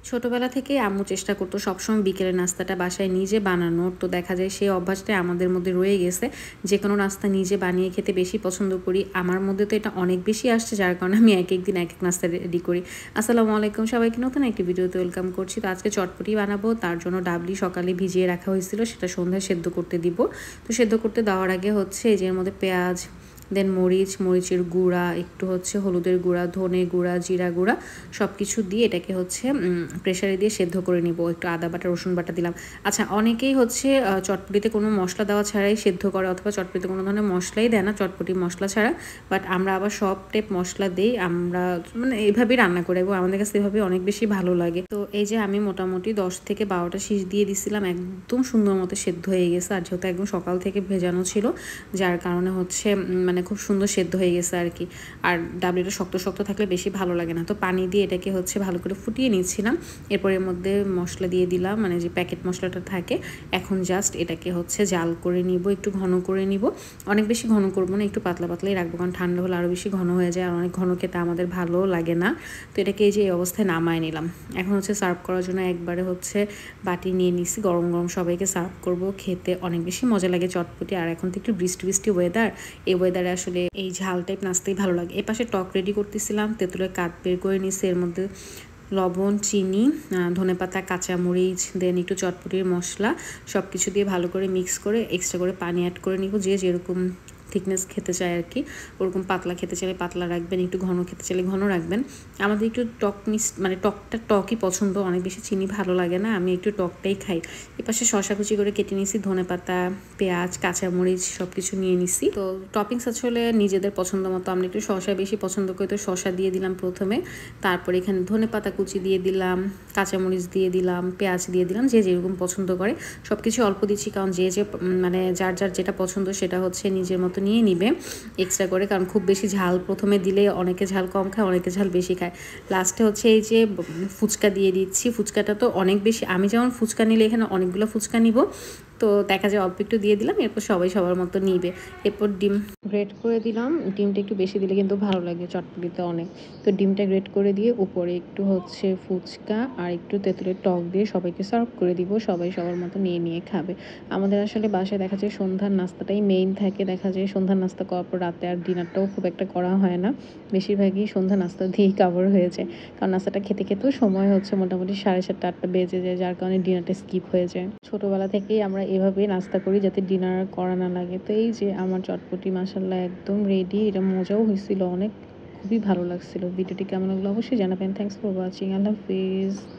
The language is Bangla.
ছোটবেলা থেকেই আম্মু চেষ্টা করতো সবসময় বিকেলের নাস্তাটা বাসায় নিজে বানানোর। তো দেখা যায় সেই অভ্যাসটাই আমাদের মধ্যে রয়ে গেছে। যে কোনো নাস্তা নিজে বানিয়ে খেতে বেশি পছন্দ করি। আমার মধ্যে তো এটা অনেক বেশি আসছে, যার কারণে আমি একেক দিন একেক নাস্তা রেডি করি। আসসালামু আলাইকুম, সবাইকে নতুন একটি ভিডিওতে ওয়েলকাম করছি। তো আজকে চটপটি বানাবো, তার জন্য ডাবলি সকালে ভিজিয়ে রাখা হয়েছিল, সেটা সন্ধ্যায় সেদ্ধ করতে দিব। তো সেদ্ধ করতে দেওয়ার আগে হচ্ছে এই যে এর মধ্যে পেঁয়াজ, দেন মরিচের গুঁড়া, একটু হচ্ছে হলুদের গুঁড়া, ধনে গুঁড়া, জিরা গুঁড়া সব কিছু দিয়ে এটাকে হচ্ছে প্রেসারে দিয়ে সেদ্ধ করে নিব। একটু আদা বাটা, রসুন বাটা দিলাম। আচ্ছা, অনেকেই হচ্ছে চটপটিতে কোনো মশলা দেওয়া ছাড়াই সেদ্ধ করে, অথবা চটপটিতে কোনো ধরনের মশলাই দেয় না, চটপটি মশলা ছাড়া। বাট আমরা আবার সব টাইপ মশলা দিই, আমরা মানে এইভাবেই রান্না করে এবং আমাদের কাছে এভাবে অনেক বেশি ভালো লাগে। তো এই যে আমি মোটামুটি 10 থেকে 12টা শীষ দিয়ে দিছিলাম, একদম সুন্দর মতো সেদ্ধ হয়ে গেছে। আর যেহেতু একদম সকাল থেকে ভেজানো ছিল, যার কারণে হচ্ছে মানে খুব সুন্দর সেদ্ধ হয়ে গেছে আর কি। আর ডাবলিটা শক্ত শক্ত থাকলে বেশি ভালো লাগে না। তো পানি দিয়ে এটাকে হচ্ছে ভালো করে ফুটিয়ে নিচ্ছিলাম। এরপর এর মধ্যে মশলা দিয়ে দিলাম, মানে যে প্যাকেট মশলাটা থাকে। এখন জাস্ট এটাকে হচ্ছে জাল করে নিব, একটু ঘন করে নিব। অনেক বেশি ঘন করবো না, একটু পাতলা পাতলাই রাখবো, কারণ ঠান্ডা হলে আরও বেশি ঘন হয়ে যায়, আর অনেক ঘন খেতে আমাদের ভালো লাগে না। তো এটাকে এই যে এই অবস্থায় নামায় নিলাম। এখন হচ্ছে সার্ভ করার জন্য একবারে হচ্ছে বাটি নিয়ে নিছি, গরম গরম সবাইকে সার্ভ করব। খেতে অনেক বেশি মজা লাগে চটপটি। আর এখন তো একটু বৃষ্টি বৃষ্টি ওয়েদার, এই ওয়েদারে আসলে এই ঝাল টাইপ নাস্তাই ভালো লাগে। এপাশে টক রেডি করতেছিলাম, তেঁতুলের কাঠ বের করে নিছি, এর মধ্যে লবণ, চিনি, ধনেপাতা, কাঁচামরিচ, দেন একটু চটপটির মশলা সব কিছু দিয়ে ভালো করে মিক্স করে এক্সট্রা করে পানি অ্যাড করে নিব। যে যেরকম থিকনেস খেতে চায় আর কি, ওরকম পাতলা খেতে চাইলে পাতলা রাখবেন, একটু ঘন খেতে চাইলে ঘন রাখবেন। আমাদের একটু টক মানে টকটা টকই পছন্দ, অনেক বেশি চিনি ভালো লাগে না, আমি একটু টকটাই খাই। এপাশে শশা কুচি করে কেটে নিছি, ধনেপাতা, পেঁয়াজ, কাঁচামরিচ সব কিছু নিয়ে নিছি। তো টপিংস আসলে নিজেদের পছন্দ মতো, আমরা একটু শশা বেশি পছন্দ করি, তো শশা দিয়ে দিলাম প্রথমে। তারপর এখানে ধনেপাতা কুচি দিয়ে দিলাম, কাঁচামরিচ দিয়ে দিলাম, পেঁয়াজ দিয়ে দিলাম, যে যেরকম পছন্দ করে সব কিছু অল্প দিচ্ছি, কারণ যে মানে যার যার যেটা পছন্দ সেটা হচ্ছে নিজের মতো নিয়ে নিবে এক্সট্রা করে। কারণ খুব বেশি ঝাল প্রথমে দিলে অনেকে ঝাল কম খায়, অনেকে ঝাল বেশি খায়। লাস্টে হচ্ছে এই যে ফুচকা দিয়ে দিচ্ছি। ফুচকাটা তো অনেক বেশি, আমি যেমন ফুচকা নিলে এখানে অনেকগুলো ফুচকা নিব, তো দেখা যায় অল্প একটু দিয়ে দিলাম, এরপর সবাই সবার মতো নিবে। এরপর ডিম গ্রেট করে দিলাম, ডিমটা একটু বেশি দিলে কিন্তু ভালো লাগে চটপটিতে অনেক। তো ডিমটা গ্রেট করে দিয়ে উপরে একটু হচ্ছে ফুচকা আর একটু তেঁতুলের টক দিয়ে সবাইকে সার্ভ করে দিব। সবাই সবার মতো নিয়ে নিয়ে খাবে। আমাদের আসলে বাসায় দেখা যায় সন্ধ্যার নাস্তাটাই মেইন থাকে, দেখা যায় সন্ধ্যার নাস্তা করার পর রাতে আর ডিনারটাও খুব একটা করা হয় না, বেশিরভাগই সন্ধ্যা নাস্তা দিয়েই কাভার হয়ে যায়। কারণ নাস্তাটা খেতে খেতেও সময় হচ্ছে মোটামুটি 7:30-8টা বেজে যায়, যার কারণে ডিনারটা স্কিপ হয়ে যায়। ছোটোবেলা থেকেই আমরা এভাবেই নাস্তা করি যাতে ডিনার করা না লাগে। তো এই যে আমার চটপটি মাশাআল্লাহ একদম রেডি। এটা মজাও হয়েছিল অনেক, খুবই ভালো লাগছিল। ভিডিওটি কেমন লাগলো অবশ্যই জানাবেন। Thanks for watching. Allah Hafiz.